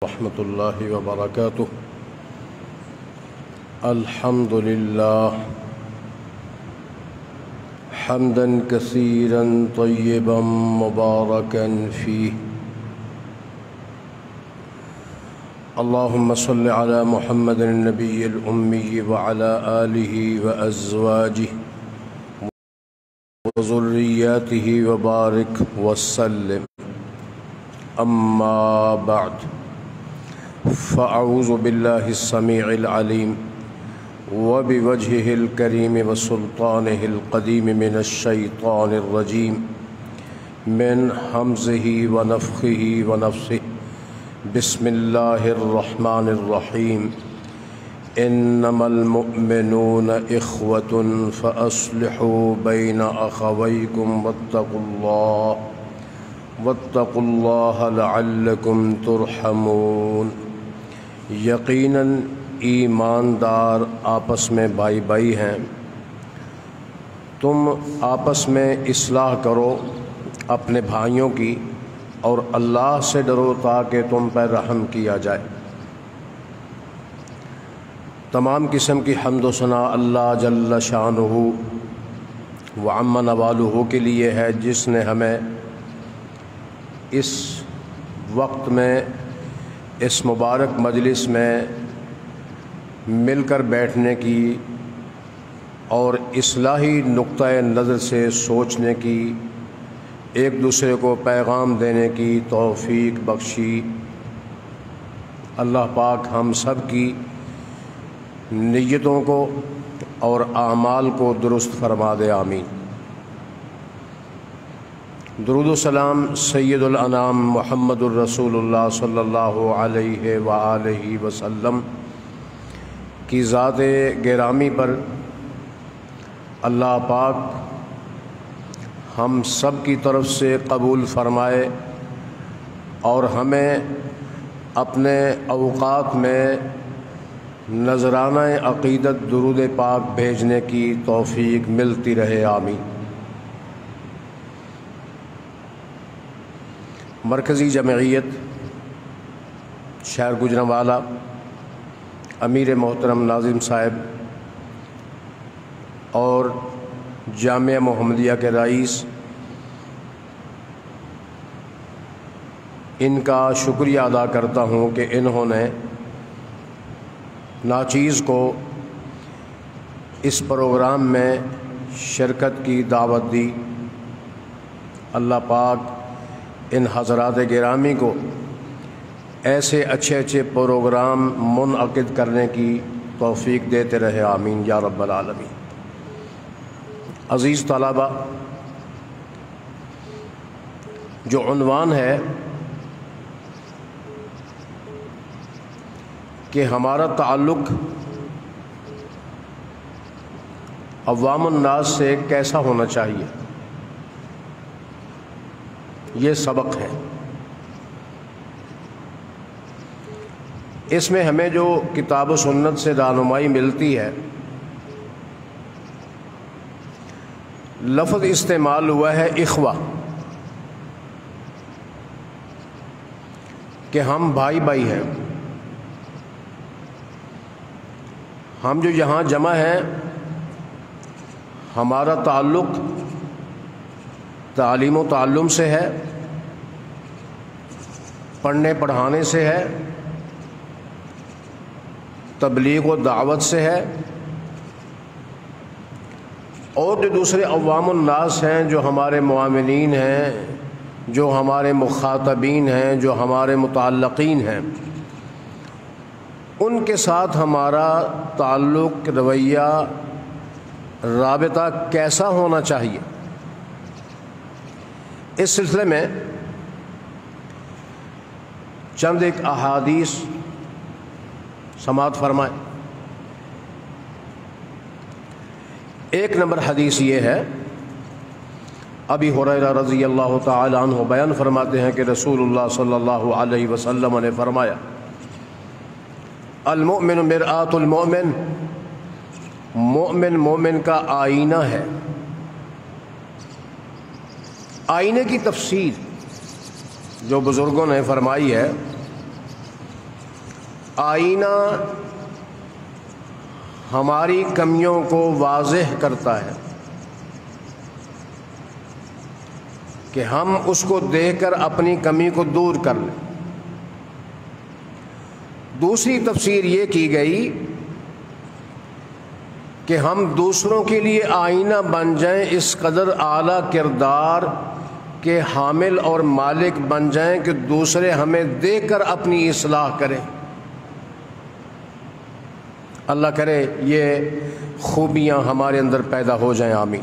ورحمۃ اللہ وبرکاتہ۔ الحمد للہ حمدا کثیرا طیبا مبارکا فیہ، اللہم صل علی محمد النبی الأمی وعلی آلہ وازواجہ وذریاتہ وبارک وسلم، اما بعد، فاعوذ باللہ السمیع العلیم وبوجہہ الکریم وسلطانہ القدیم من الشیطان الرجیم، من ہمزہ ونفخہ ونفثہ، بسم اللہ الرحمن الرحیم، انما المؤمنون اخوۃ فاصلحوا بین اخویکم واتقوا اللہ لعلکم ترحمون۔ یقیناً ایماندار آپس میں بھائی بھائی ہیں، تم آپس میں اصلاح کرو اپنے بھائیوں کی، اور اللہ سے ڈرو تاکہ تم پر رحم کیا جائے۔ تمام قسم کی حمد و ثنا اللہ جل شانہ وعم نوالہ کے لیے ہے، جس نے ہمیں اس وقت میں اس مبارک مجلس میں مل کر بیٹھنے کی اور اصلاحی نقطۂ نظر سے سوچنے کی، ایک دوسرے کو پیغام دینے کی توفیق بخشی۔ اللہ پاک ہم سب کی نیتوں کو اور اعمال کو درست فرما دے، آمین۔ درود و سلام سید الانام محمد الرسول اللہ صلی اللہ علیہ وآلہ وسلم کی ذات گرامی پر اللہ پاک ہم سب کی طرف سے قبول فرمائے، اور ہمیں اپنے اوقات میں نذرانہ عقیدت درود پاک بھیجنے کی توفیق ملتی رہے، آمین۔ مرکزی جمعیت شہر گوجرانوالہ، امیر محترم ناظم صاحب اور جامعہ محمدیہ کے رئیس، ان کا شکریہ ادا کرتا ہوں کہ انہوں نے ناچیز کو اس پروگرام میں شرکت کی دعوت دی۔ اللہ پاک ان حضرات گرامی کو ایسے اچھے اچھے پروگرام منعقد کرنے کی توفیق دیتے رہے، آمین یا رب العالمین۔ عزیز طلبہ، جو عنوان ہے کہ ہمارا تعلق عوام الناس سے کیسا ہونا چاہیے، یہ سبق ہے۔ اس میں ہمیں جو کتاب و سنت سے رہنمائی ملتی ہے، لفظ استعمال ہوا ہے اخوہ، کہ ہم بھائی بھائی ہیں۔ ہم جو یہاں جمع ہیں، ہمارا تعلق تعلیم و تعلم سے ہے، پڑھنے پڑھانے سے ہے، تبلیغ و دعوت سے ہے، اور جو دوسرے عوام الناس ہیں، جو ہمارے معاملین ہیں، جو ہمارے مخاطبین ہیں، جو ہمارے متعلقین ہیں، ان کے ساتھ ہمارا تعلق، رویہ، رابطہ کیسا ہونا چاہیے۔ اس سلسلے میں چند ایک احادیث سماعت فرمائیں۔ ایک نمبر حدیث یہ ہے، ابی ہریرہ رضی اللہ تعالی عنہ بیان فرماتے ہیں کہ رسول اللہ صلی اللہ علیہ وسلم نے فرمایا، المؤمن مرآۃ المؤمن، مومن مومن کا آئینہ ہے۔ آئینے کی تفسیر جو بزرگوں نے فرمائی ہے آئینہ ہماری کمیوں کو واضح کرتا ہے کہ ہم اس کو دیکھ کر اپنی کمی کو دور کر لیں۔ دوسری تفسیر یہ کی گئی کہ ہم دوسروں کے لیے آئینہ بن جائیں، اس قدر اعلیٰ کردار کے حامل اور مالک بن جائیں کہ دوسرے ہمیں دیکھ کر اپنی اصلاح کریں۔ اللہ کرے یہ خوبیاں ہمارے اندر پیدا ہو جائیں، آمین۔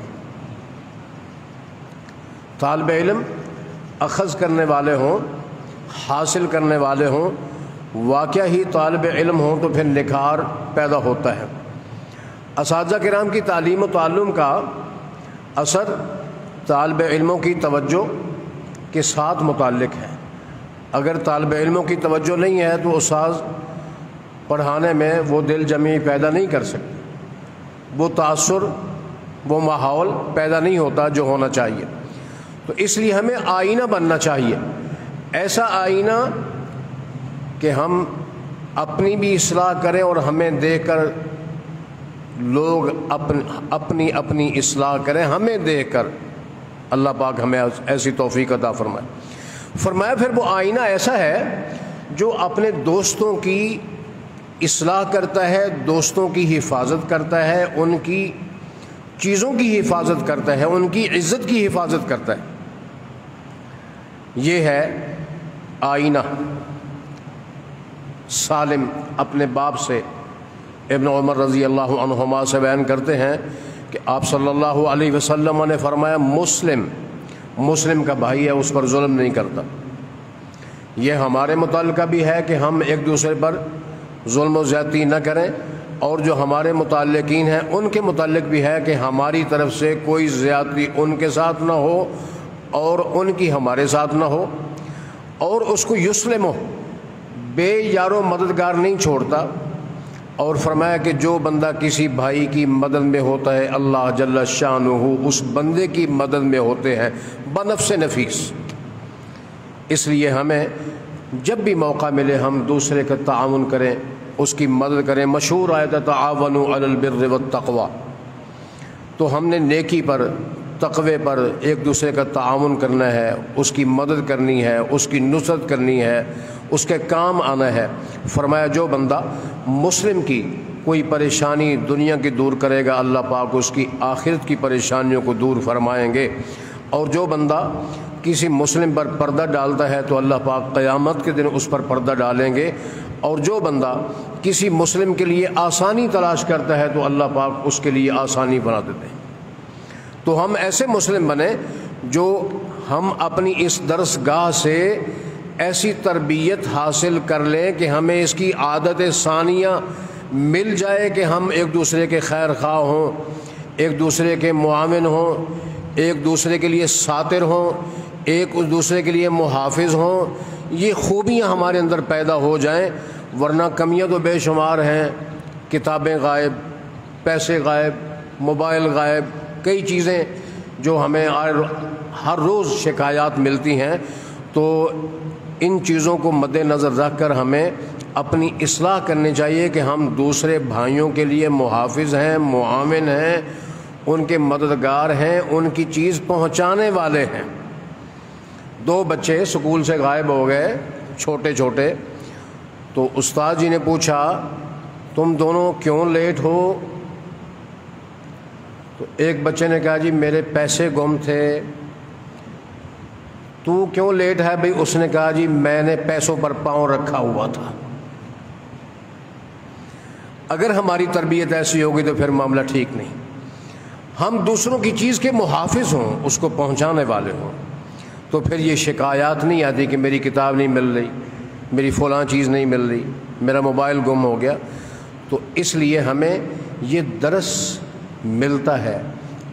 طالب علم اخذ کرنے والے ہوں، حاصل کرنے والے ہوں، واقعہ ہی طالب علم ہوں تو پھر نکھار پیدا ہوتا ہے۔ اساتذہ کرام کی تعلیم و تعلم کا اثر طالب علموں کی توجہ کے ساتھ متعلق ہے۔ اگر طالب علموں کی توجہ نہیں ہے تو استاذ پڑھانے میں وہ دل جمی پیدا نہیں کر سکتے، وہ تاثر، وہ ماحول پیدا نہیں ہوتا جو ہونا چاہیے۔ تو اس لیے ہمیں آئینہ بننا چاہیے، ایسا آئینہ کہ ہم اپنی بھی اصلاح کریں اور ہمیں دیکھ کر لوگ اپنی اپنی اصلاح کریں، ہمیں دیکھ کر۔ اللہ پاک ہمیں ایسی توفیق عطا فرمائے۔ فرمایا پھر وہ آئینہ ایسا ہے جو اپنے دوستوں کی اصلاح کرتا ہے، دوستوں کی حفاظت کرتا ہے، ان کی چیزوں کی حفاظت کرتا ہے، ان کی عزت کی حفاظت کرتا ہے۔ یہ ہے آئینہ۔ سالم اپنے باپ سے ابن عمر رضی اللہ عنہما سے بیان کرتے ہیں کہ آپ صلی اللہ علیہ وسلم نے فرمایا مسلم کا بھائی ہے، اس پر ظلم نہیں کرتا۔ یہ ہمارے متعلقہ بھی ہے کہ ہم ایک دوسرے پر ظلم و زیادتی نہ کریں، اور جو ہمارے متعلقین ہیں ان کے متعلق بھی ہے کہ ہماری طرف سے کوئی زیادتی ان کے ساتھ نہ ہو اور ان کی ہمارے ساتھ نہ ہو۔ اور اس کو یسلم ہو، بے یار و مددگار نہیں چھوڑتا۔ اور فرمایا کہ جو بندہ کسی بھائی کی مدد میں ہوتا ہے اللہ جل شانہ اس بندے کی مدد میں ہوتے ہیں بنفس نفیس۔ اس لیے ہمیں جب بھی موقع ملے ہم دوسرے کا تعاون کریں، اس کی مدد کریں۔ مشہور آیت ہے تعاونوا علی البر والتقوی، تو ہم نے نیکی پر، تقوی پر ایک دوسرے کا تعاون کرنا ہے، اس کی مدد کرنی ہے، اس کی نصرت کرنی ہے، اس کے کام آنا ہے۔ فرمایا جو بندہ مسلم کی کوئی پریشانی دنیا کی دور کرے گا اللہ پاک اس کی آخرت کی پریشانیوں کو دور فرمائیں گے۔ اور جو بندہ کسی مسلم پر پردہ ڈالتا ہے تو اللہ پاک قیامت کے دن اس پر پردہ ڈالیں گے۔ اور جو بندہ کسی مسلم کے لیے آسانی تلاش کرتا ہے تو اللہ پاک اس کے لیے آسانی بنا دیتے ہیں۔ تو ہم ایسے مسلم بنیں جو ہم اپنی اس درس گاہ سے ایسی تربیت حاصل کر لیں کہ ہمیں اس کی عادت ثانیہ مل جائے کہ ہم ایک دوسرے کے خیر خواہ ہوں، ایک دوسرے کے معاون ہوں، ایک دوسرے کے لیے ساتر ہوں، ایک دوسرے کے لیے محافظ ہوں۔ یہ خوبیاں ہمارے اندر پیدا ہو جائیں، ورنہ کمیاں تو بے شمار ہیں۔ کتابیں غائب، پیسے غائب، موبائل غائب، کئی چیزیں جو ہمیں ہر روز شکایات ملتی ہیں۔ تو ان چیزوں کو مد نظر رکھ کر ہمیں اپنی اصلاح کرنی چاہیے کہ ہم دوسرے بھائیوں کے لیے محافظ ہیں، معاون ہیں، ان کے مددگار ہیں، ان کی چیز پہنچانے والے ہیں۔ 2 بچے سکول سے غائب ہو گئے، چھوٹے چھوٹے، تو استاد جی نے پوچھا تم دونوں کیوں لیٹ ہو؟ تو ایک بچے نے کہا جی میرے پیسے گم تھے۔ تو کیوں لیٹ ہے بھائی؟ اس نے کہا جی میں نے پیسوں پر پاؤں رکھا ہوا تھا۔ اگر ہماری تربیت ایسی ہوگی تو پھر معاملہ ٹھیک نہیں۔ ہم دوسروں کی چیز کے محافظ ہوں، اس کو پہنچانے والے ہوں، تو پھر یہ شکایات نہیں آتی کہ میری کتاب نہیں مل رہی، میری فلاں چیز نہیں مل رہی، میرا موبائل گم ہو گیا۔ تو اس لیے ہمیں یہ درس ملتا ہے،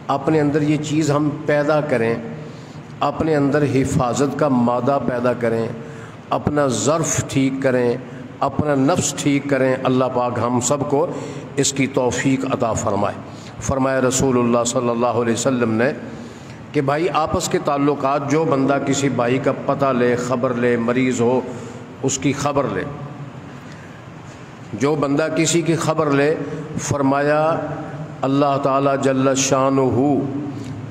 اپنے اندر یہ چیز ہم پیدا کریں، اپنے اندر حفاظت کا مادہ پیدا کریں، اپنا ظرف ٹھیک کریں، اپنا نفس ٹھیک کریں۔ اللہ پاک ہم سب کو اس کی توفیق عطا فرمائے۔ فرمایا رسول اللہ صلی اللہ علیہ وسلم نے کہ بھائی آپس کے تعلقات، جو بندہ کسی بھائی کا پتہ لے، خبر لے، مریض ہو اس کی خبر لے، جو بندہ کسی کی خبر لے، فرمایا اللہ تعالیٰ جل شانہ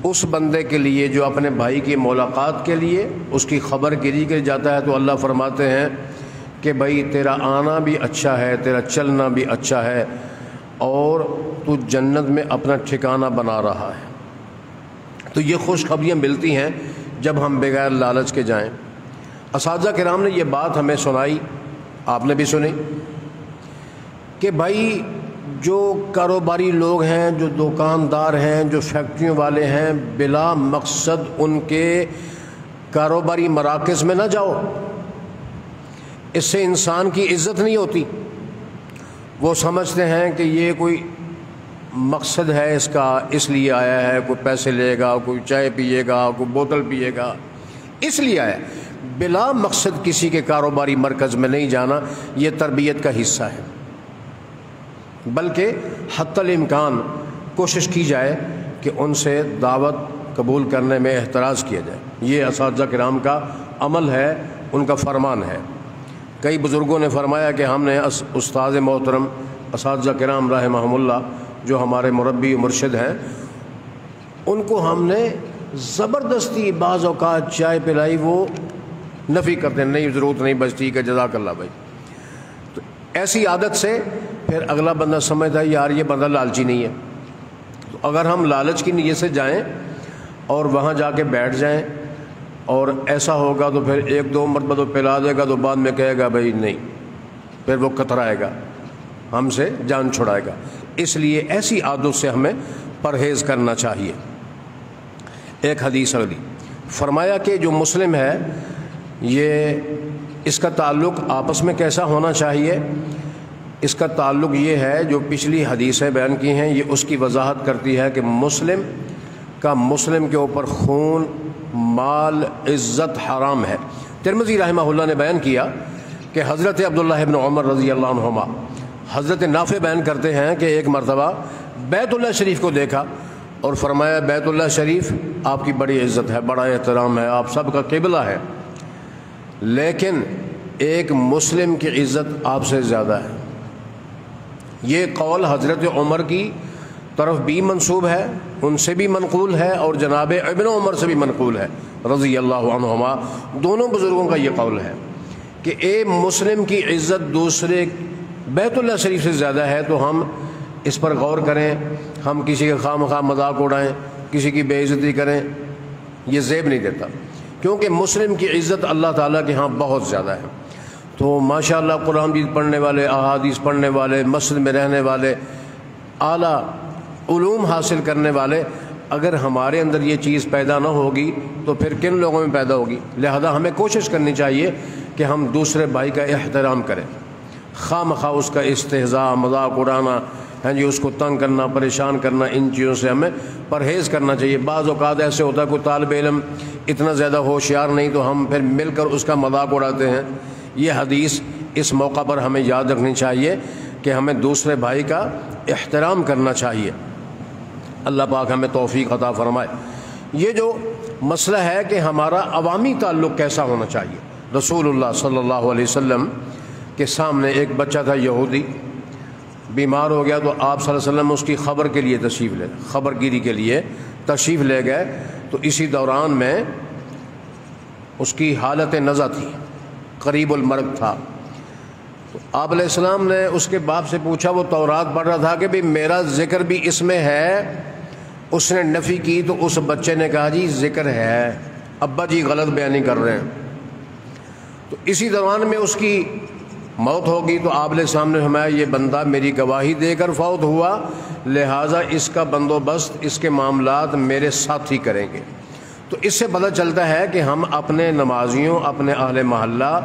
اس بندے کے لیے جو اپنے بھائی کی ملاقات کے لیے اس کی خبر گیری کے جاتا ہے، تو اللہ فرماتے ہیں کہ بھائی تیرا آنا بھی اچھا ہے، تیرا چلنا بھی اچھا ہے، اور تو جنت میں اپنا ٹھکانہ بنا رہا ہے۔ تو یہ خوشخبریاں ملتی ہیں جب ہم بغیر لالچ کے جائیں۔ اساتذہ کرام نے یہ بات ہمیں سنائی، آپ نے بھی سنی، کہ بھائی جو کاروباری لوگ ہیں، جو دکاندار ہیں، جو فیکٹریوں والے ہیں، بلا مقصد ان کے کاروباری مراکز میں نہ جاؤ، اس سے انسان کی عزت نہیں ہوتی۔ وہ سمجھتے ہیں کہ یہ کوئی مقصد ہے اس کا، اس لیے آیا ہے، کوئی پیسے لے گا، کوئی چائے پیے گا، کوئی بوتل پیے گا، اس لیے آیا ہے۔ بلا مقصد کسی کے کاروباری مرکز میں نہیں جانا، یہ تربیت کا حصہ ہے، بلکہ حتی الامکان کوشش کی جائے کہ ان سے دعوت قبول کرنے میں احتراز کیا جائے۔ یہ اساتذہ کرام کا عمل ہے، ان کا فرمان ہے۔ کئی بزرگوں نے فرمایا کہ ہم نے استاد محترم اساتذہ کرام رحمہم اللہ جو ہمارے مربی و مرشد ہیں، ان کو ہم نے زبردستی بعض اوقات چائے پلائی، وہ نفی کرتے ہیں، نہیں ضرورت نہیں بچتی کہ جزاک اللہ بھائی۔ تو ایسی عادت سے پھر اگلا بندہ سمجھتا ہے یار یہ بندہ لالچی نہیں ہے۔ تو اگر ہم لالچ کی نیت سے جائیں اور وہاں جا کے بیٹھ جائیں اور ایسا ہوگا تو پھر ایک دو مرتبہ تو پلا دے گا تو بعد میں کہے گا بھائی نہیں، پھر وہ کترائے گا، ہم سے جان چھڑائے گا۔ اس لیے ایسی عادت سے ہمیں پرہیز کرنا چاہیے۔ ایک حدیث اگلی فرمایا کہ جو مسلم ہے یہ اس کا تعلق آپس میں کیسا ہونا چاہیے؟ اس کا تعلق یہ ہے، جو پچھلی حدیثیں بیان کی ہیں یہ اس کی وضاحت کرتی ہے کہ مسلم کا مسلم کے اوپر خون، مال، عزت حرام ہے۔ ترمذی رحمہ اللہ نے بیان کیا کہ حضرت عبداللہ ابن عمر رضی اللہ عنہما، حضرت نافع بیان کرتے ہیں کہ ایک مرتبہ بیت اللہ شریف کو دیکھا اور فرمایا بیت اللہ شریف آپ کی بڑی عزت ہے، بڑا احترام ہے، آپ سب کا قبلہ ہے، لیکن ایک مسلم کی عزت آپ سے زیادہ ہے۔ یہ قول حضرت عمر کی طرف بھی منسوب ہے، ان سے بھی منقول ہے، اور جناب ابن عمر سے بھی منقول ہے رضی اللہ عنہما۔ دونوں بزرگوں کا یہ قول ہے کہ ایک مسلم کی عزت دوسرے بیت اللہ شریف سے زیادہ ہے، تو ہم اس پر غور کریں، ہم کسی کے خواہ مخواہ مذاق اڑائیں، کسی کی بے عزتی کریں، یہ زیب نہیں دیتا، کیونکہ مسلم کی عزت اللہ تعالیٰ کے ہاں بہت زیادہ ہے۔ تو ماشاءاللہ قرآن بھی پڑھنے والے، احادیث پڑھنے والے، مسجد میں رہنے والے، اعلیٰ علوم حاصل کرنے والے، اگر ہمارے اندر یہ چیز پیدا نہ ہوگی تو پھر کن لوگوں میں پیدا ہوگی؟ لہذا ہمیں کوشش کرنی چاہیے کہ ہم دوسرے بھائی کا احترام کریں، خواہ مخواہ اس کا استہزاء، مذاق اڑانا، اس کو تنگ کرنا، پریشان کرنا، ان چیزوں سے ہمیں پرہیز کرنا چاہیے۔ بعض اوقات ایسے ہوتا ہے کوئی طالب علم اتنا زیادہ ہوشیار نہیں تو ہم پھر مل کر اس کا مذاق اڑاتے ہیں۔ یہ حدیث اس موقع پر ہمیں یاد رکھنی چاہیے کہ ہمیں دوسرے بھائی کا احترام کرنا چاہیے۔ اللہ پاک ہمیں توفیق عطا فرمائے۔ یہ جو مسئلہ ہے کہ ہمارا عوامی تعلق کیسا ہونا چاہیے، رسول اللہ صلی اللہ علیہ وسلم کے سامنے ایک بچہ تھا یہودی، بیمار ہو گیا تو آپ صلی اللہ علیہ وسلم اس کی خبر کے لیے تشریف لے گئے، خبر گیری کے لیے تشریف لے گئے۔ تو اسی دوران میں اس کی حالت نزع تھی، قریب المرگ تھا۔ تو آپ علیہ السلام نے اس کے باپ سے پوچھا، وہ تورات پڑھ رہا تھا، کہ بھی میرا ذکر بھی اس میں ہے؟ اس نے نفی کی تو اس بچے نے کہا جی ذکر ہے، ابا جی غلط بیانی کر رہے ہیں۔ تو اسی دوران میں اس کی موت ہوگی تو آپ علیہ السلام نے فرمایا یہ بندہ میری گواہی دے کر فوت ہوا، لہٰذا اس کا بندوبست، اس کے معاملات میرے ساتھی کریں گے۔ تو اس سے پتہ چلتا ہے کہ ہم اپنے نمازیوں، اپنے اہل محلہ،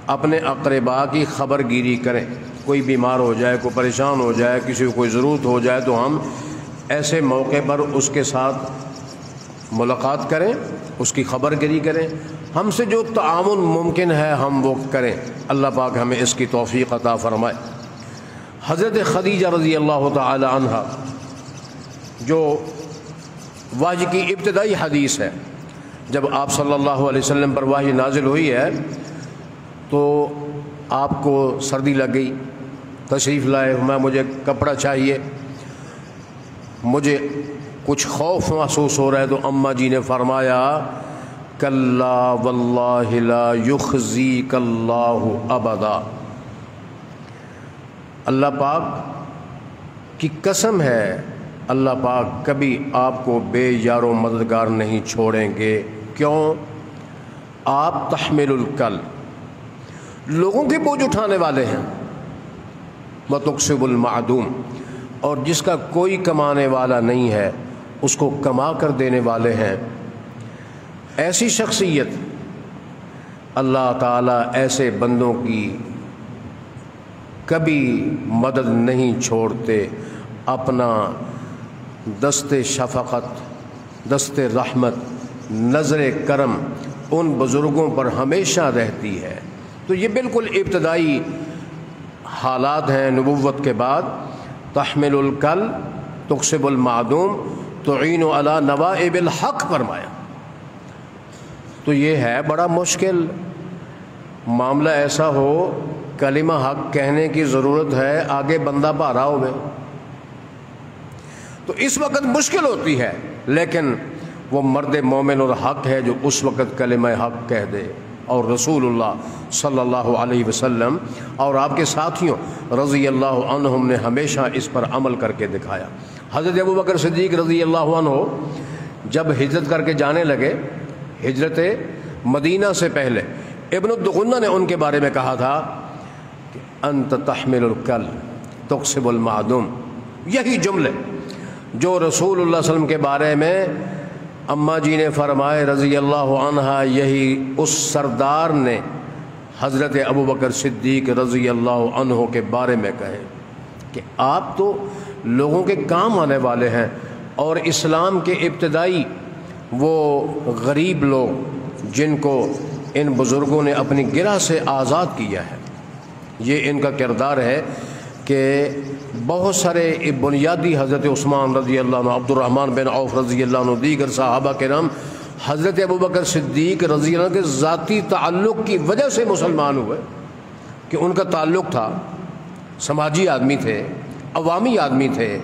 اپنے اقربا کی خبر گیری کریں۔ کوئی بیمار ہو جائے، کوئی پریشان ہو جائے، کسی کو کوئی ضرورت ہو جائے تو ہم ایسے موقع پر اس کے ساتھ ملاقات کریں، اس کی خبر گیری کریں، ہم سے جو تعاون ممکن ہے ہم وہ کریں۔ اللہ پاک ہمیں اس کی توفیق عطا فرمائے۔ حضرت خدیجہ رضی اللہ تعالی عنہ، جو وحی کی ابتدائی حدیث ہے، جب آپ صلی اللہ علیہ وسلم پر وحی نازل ہوئی ہے تو آپ کو سردی لگ گئی، تشریف لائے، میں مجھے کپڑا چاہیے، مجھے کچھ خوف محسوس ہو رہا ہے، تو اماں جی نے فرمایا کلا واللہ لا یخزیک اللہ ابدا، اللہ پاک کی قسم ہے اللہ پاک کبھی آپ کو بے یار و مددگار نہیں چھوڑیں گے۔ کیوں؟ آپ تحمل الکل، لوگوں کے بوجھ اٹھانے والے ہیں، وتکسب المعدوم، اور جس کا کوئی کمانے والا نہیں ہے اس کو کما کر دینے والے ہیں۔ ایسی شخصیت اللہ تعالیٰ ایسے بندوں کی کبھی مدد نہیں چھوڑتے، اپنا دست شفقت، دست رحمت، نظر کرم ان بزرگوں پر ہمیشہ رہتی ہے۔ تو یہ بالکل ابتدائی حالات ہیں نبوت کے بعد۔ تحمل الکل، تکسب المعدوم، تعین علی نوائب الحق فرمایا۔ تو یہ ہے بڑا مشکل معاملہ، ایسا ہو کلمہ حق کہنے کی ضرورت ہے، آگے بندہ بھارا ہوئے، تو اس وقت مشکل ہوتی ہے، لیکن وہ مرد مومن اور حق ہے جو اس وقت کلمہ حق کہہ دے۔ اور رسول اللہ صلی اللہ علیہ وسلم اور آپ کے ساتھیوں رضی اللہ عنہم نے ہمیشہ اس پر عمل کر کے دکھایا۔ حضرت ابوبکر صدیق رضی اللہ عنہ جب ہجرت کر کے جانے لگے، ہجرت مدینہ سے پہلے ابن الدغنہ نے ان کے بارے میں کہا تھا کہ انت تحمل الکل تکسب المعدوم، یہی جملے جو رسول اللہ صلی اللہ علیہ وسلم کے بارے میں اماں جی نے فرمائے رضی اللہ عنہ، یہی اس سردار نے حضرت ابوبکر صدیق رضی اللہ عنہ کے بارے میں کہے کہ آپ تو لوگوں کے کام آنے والے ہیں، اور اسلام کے ابتدائی وہ غریب لوگ جن کو ان بزرگوں نے اپنی گرہ سے آزاد کیا ہے، یہ ان کا کردار ہے کہ بہت سارے بنیادی حضرت عثمان رضی اللہ عنہ، عبد الرحمن بن عوف رضی اللہ عنہ، دیگر صحابہ کرام حضرت ابوبکر صدیق رضی اللہ عنہ کے ذاتی تعلق کی وجہ سے مسلمان ہوئے، کہ ان کا تعلق تھا، سماجی آدمی تھے، عوامی آدمی تھے،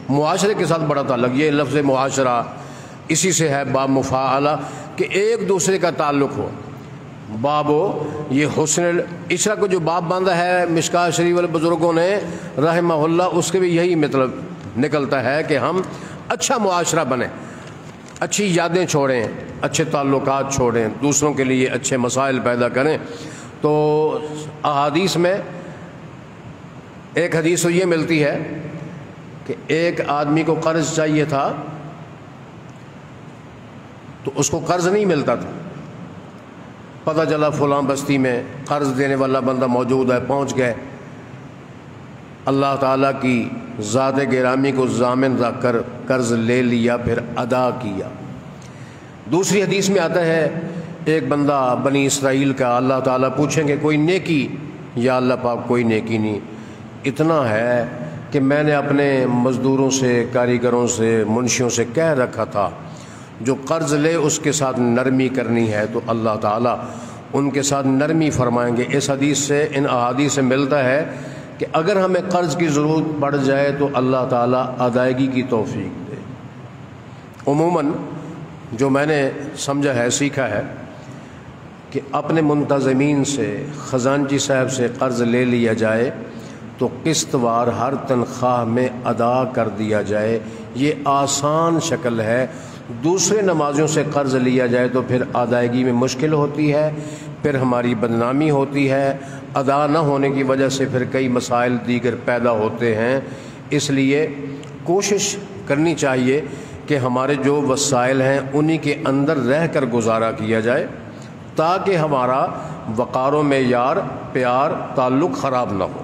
معاشرے کے ساتھ بڑا تعلق۔ یہ لفظ معاشرہ اسی سے ہے، باب مفاعلہ، کہ ایک دوسرے کا تعلق ہو۔ بابو یہ حسن العشرہ کو جو باب باندھا ہے مشکاۃ شریف والے بزرگوں نے رحمہ اللہ، اس کے بھی یہی مطلب نکلتا ہے کہ ہم اچھا معاشرہ بنیں، اچھی یادیں چھوڑیں، اچھے تعلقات چھوڑیں، دوسروں کے لیے اچھے مسائل پیدا کریں۔ تو احادیث میں ایک حدیث تو یہ ملتی ہے کہ ایک آدمی کو قرض چاہیے تھا تو اس کو قرض نہیں ملتا تھا، پتہ چلا فلاں بستی میں قرض دینے والا بندہ موجود ہے، پہنچ گئے، اللہ تعالیٰ کی ذات گرامی کو ضامن رکھ کر قرض لے لیا، پھر ادا کیا۔ دوسری حدیث میں آتا ہے ایک بندہ بنی اسرائیل کا، اللہ تعالیٰ پوچھیں گے کوئی نیکی، یا اللہ پاک کوئی نیکی نہیں، اتنا ہے کہ میں نے اپنے مزدوروں سے، کاریگروں سے، منشیوں سے کہہ رکھا تھا جو قرض لے اس کے ساتھ نرمی کرنی ہے، تو اللہ تعالیٰ ان کے ساتھ نرمی فرمائیں گے۔ اس حدیث سے، ان احادیث سے ملتا ہے کہ اگر ہمیں قرض کی ضرورت پڑ جائے تو اللہ تعالیٰ ادائیگی کی توفیق دے۔ عموماً جو میں نے سمجھا ہے، سیکھا ہے کہ اپنے منتظمین سے، خزانچی صاحب سے قرض لے لیا جائے تو قسط وار ہر تنخواہ میں ادا کر دیا جائے، یہ آسان شکل ہے۔ دوسرے نمازیوں سے قرض لیا جائے تو پھر ادائیگی میں مشکل ہوتی ہے، پھر ہماری بدنامی ہوتی ہے، ادا نہ ہونے کی وجہ سے پھر کئی مسائل دیگر پیدا ہوتے ہیں۔ اس لیے کوشش کرنی چاہیے کہ ہمارے جو وسائل ہیں انہی کے اندر رہ کر گزارا کیا جائے، تاکہ ہمارا وقار و معیار، پیار، تعلق خراب نہ ہو۔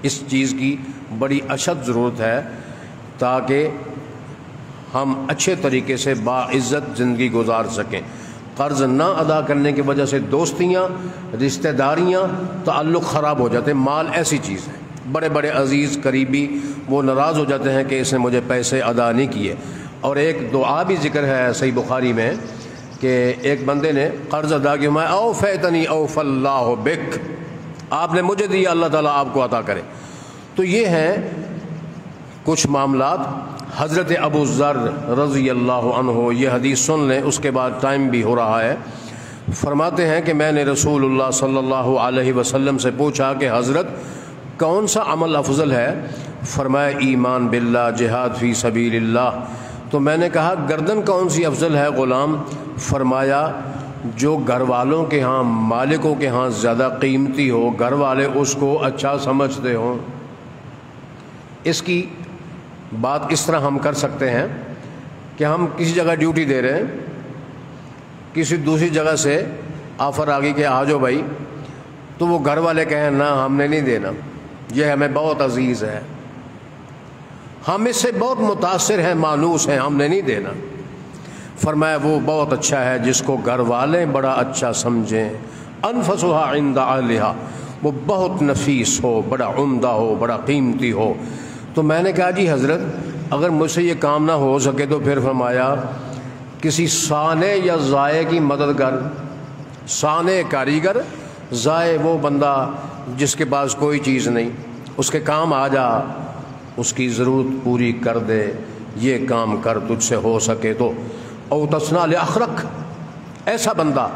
اس چیز کی بڑی اشد ضرورت ہے تاکہ ہم اچھے طریقے سے باعزت زندگی گزار سکیں۔ قرض نہ ادا کرنے کی وجہ سے دوستیاں، رشتہ داریاں، تعلق خراب ہو جاتے ہیں۔ مال ایسی چیز ہے، بڑے بڑے عزیز قریبی وہ ناراض ہو جاتے ہیں کہ اس نے مجھے پیسے ادا نہیں کیے۔ اور ایک دعا بھی ذکر ہے صحیح بخاری میں کہ ایک بندے نے قرض ادا کیا، میں اوفیتنی اوف اللہ بک، آپ نے مجھے دیا، اللہ تعالیٰ آپ کو عطا کرے۔ تو یہ ہیں کچھ معاملات۔ حضرت ابو ذر رضی اللہ عنہ، یہ حدیث سن لیں، اس کے بعد ٹائم بھی ہو رہا ہے۔ فرماتے ہیں کہ میں نے رسول اللہ صلی اللہ علیہ وسلم سے پوچھا کہ حضرت کون سا عمل افضل ہے؟ فرمایا ایمان باللہ، جہاد فی سبیل اللہ۔ تو میں نے کہا گردن کون سی افضل ہے غلام؟ فرمایا جو گھر والوں کے ہاں، مالکوں کے ہاں زیادہ قیمتی ہو، گھر والے اس کو اچھا سمجھتے ہوں۔ اس کی بات اس طرح ہم کر سکتے ہیں کہ ہم کسی جگہ ڈیوٹی دے رہے ہیں، کسی دوسری جگہ سے آفر آ گئی کہ آ جاؤ بھائی، تو وہ گھر والے کہیں نہ ہم نے نہیں دینا، یہ ہمیں بہت عزیز ہے، ہم اس سے بہت متاثر ہیں، مانوس ہیں، ہم نے نہیں دینا۔ فرمایا وہ بہت اچھا ہے جس کو گھر والے بڑا اچھا سمجھیں، انفسها عند اہلها، وہ بہت نفیس ہو، بڑا عمدہ ہو، بڑا قیمتی ہو۔ تو میں نے کہا جی حضرت اگر مجھ سے یہ کام نہ ہو سکے تو پھر فرمایا کسی صانع یا ضائع کی مدد کر۔ صانع کاریگر، ضائع وہ بندہ جس کے پاس کوئی چیز نہیں، اس کے کام آ جا، اس کی ضرورت پوری کر دے، یہ کام کر تجھ سے ہو سکے تو۔ او تصنع لاخرک، ایسا بندہ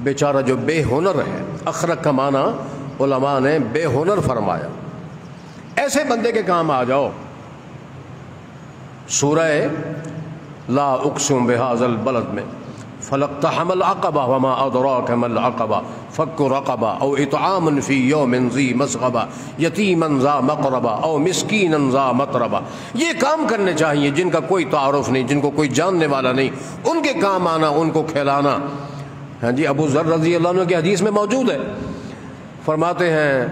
بیچارہ جو بے ہنر ہے، اخرک کا معنی علماء نے بے ہنر فرمایا، ایسے بندے کے کام آ جاؤ۔ سورہ لا اقسم بہذا البلد میں فلاقتحم العقبہ وما ادراک ما العقبہ فک رقبہ او اطعام فی یوم ذی مسغبہ یتیما ذا مقربہ او مسکینا ذا متربہ۔ یہ کام کرنے چاہیے جن کا کوئی تعارف نہیں، جن کو کوئی جاننے والا نہیں، ان کے کام آنا، ان کو کھلانا۔ ہاں جی، ابو ذر رضی اللہ عنہ کی حدیث میں موجود ہے، فرماتے ہیں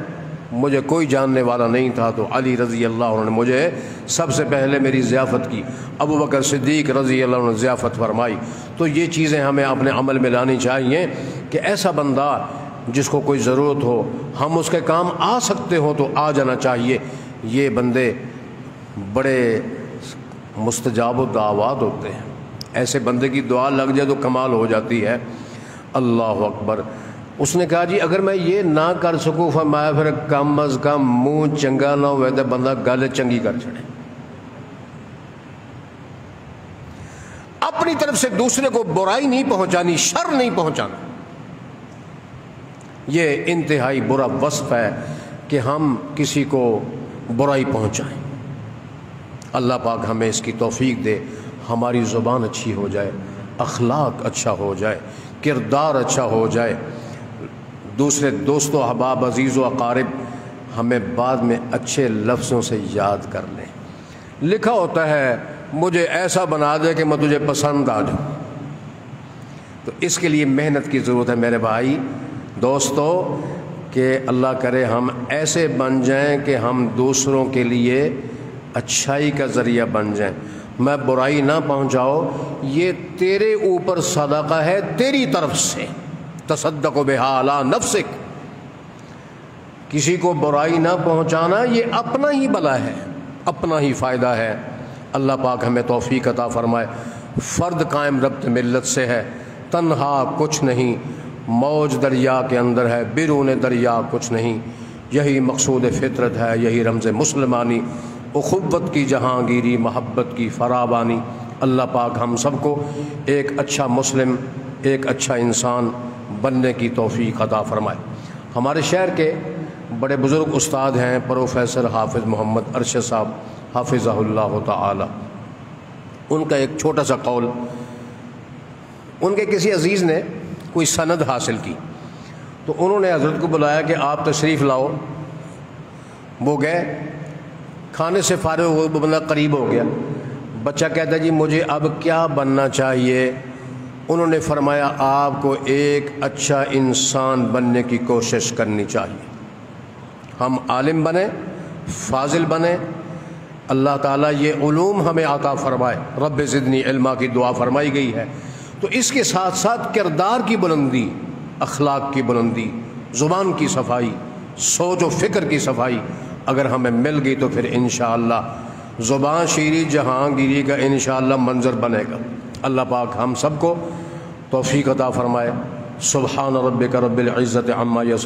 مجھے کوئی جاننے والا نہیں تھا تو علی رضی اللہ عنہ نے مجھے سب سے پہلے میری ضیافت کی، ابو بکر صدیق رضی اللہ عنہ نے ضیافت فرمائی۔ تو یہ چیزیں ہمیں اپنے عمل میں لانی چاہیے کہ ایسا بندہ جس کو کوئی ضرورت ہو، ہم اس کے کام آ سکتے ہوں تو آ جانا چاہیے۔ یہ بندے بڑے مستجاب الدعوات ہوتے ہیں، ایسے بندے کی دعا لگ جائے تو کمال ہو جاتی ہے۔ اللہ اکبر۔ اس نے کہا جی اگر میں یہ نہ کر سکوں، فرمایا پھر کم از کم منہ چنگا نہ ہوئے تو بندہ گل چنگی کر چھڑے۔ اپنی طرف سے دوسرے کو برائی نہیں پہنچانی، شر نہیں پہنچانا۔ یہ انتہائی برا وصف ہے کہ ہم کسی کو برائی پہنچائیں۔ اللہ پاک ہمیں اس کی توفیق دے، ہماری زبان اچھی ہو جائے، اخلاق اچھا ہو جائے، کردار اچھا ہو جائے، دوسرے دوست و احباب، عزیز و اقارب ہمیں بعد میں اچھے لفظوں سے یاد کر لیں۔ لکھا ہوتا ہے مجھے ایسا بنا دے کہ میں تجھے پسند آ جاؤں، تو اس کے لیے محنت کی ضرورت ہے میرے بھائی دوستو، کہ اللہ کرے ہم ایسے بن جائیں کہ ہم دوسروں کے لیے اچھائی کا ذریعہ بن جائیں۔ میں برائی نہ پہنچاؤ، یہ تیرے اوپر صدقہ ہے تیری طرف سے، تصدق بہا علی نفسک۔ کسی کو برائی نہ پہنچانا یہ اپنا ہی بلا ہے، اپنا ہی فائدہ ہے۔ اللہ پاک ہمیں توفیق عطا فرمائے۔ فرد قائم ربط ملت سے ہے، تنہا کچھ نہیں، موج دریا کے اندر ہے، بیرون دریا کچھ نہیں۔ یہی مقصود فطرت ہے، یہی رمز مسلمانی، اخوت کی جہانگیری، محبت کی فراوانی۔ اللہ پاک ہم سب کو ایک اچھا مسلم، ایک اچھا انسان بننے کی توفیق عطا فرمائے۔ ہمارے شہر کے بڑے بزرگ استاد ہیں پروفیسر حافظ محمد ارشد صاحب حافظہ اللہ تعالی، ان کا ایک چھوٹا سا قول، ان کے کسی عزیز نے کوئی سند حاصل کی تو انہوں نے حضرت کو بلایا کہ آپ تشریف لاؤ۔ وہ گئے، کھانے سے فارغ ہوئے، وہ بندہ قریب ہو گیا، بچہ کہتا ہے جی مجھے اب کیا بننا چاہیے؟ انہوں نے فرمایا آپ کو ایک اچھا انسان بننے کی کوشش کرنی چاہیے۔ ہم عالم بنیں، فاضل بنیں، اللہ تعالیٰ یہ علوم ہمیں عطا فرمائے، رب زدنی علما کی دعا فرمائی گئی ہے۔ تو اس کے ساتھ ساتھ کردار کی بلندی، اخلاق کی بلندی، زبان کی صفائی، سوچ و فکر کی صفائی اگر ہمیں مل گئی تو پھر انشاءاللہ زبان شیری جہانگیری کا انشاءاللہ منظر بنے گا۔ اللہ پاک ہم سب کو توفیق عطا فرمائے۔ سبحان ربک رب العزت عما یصفون۔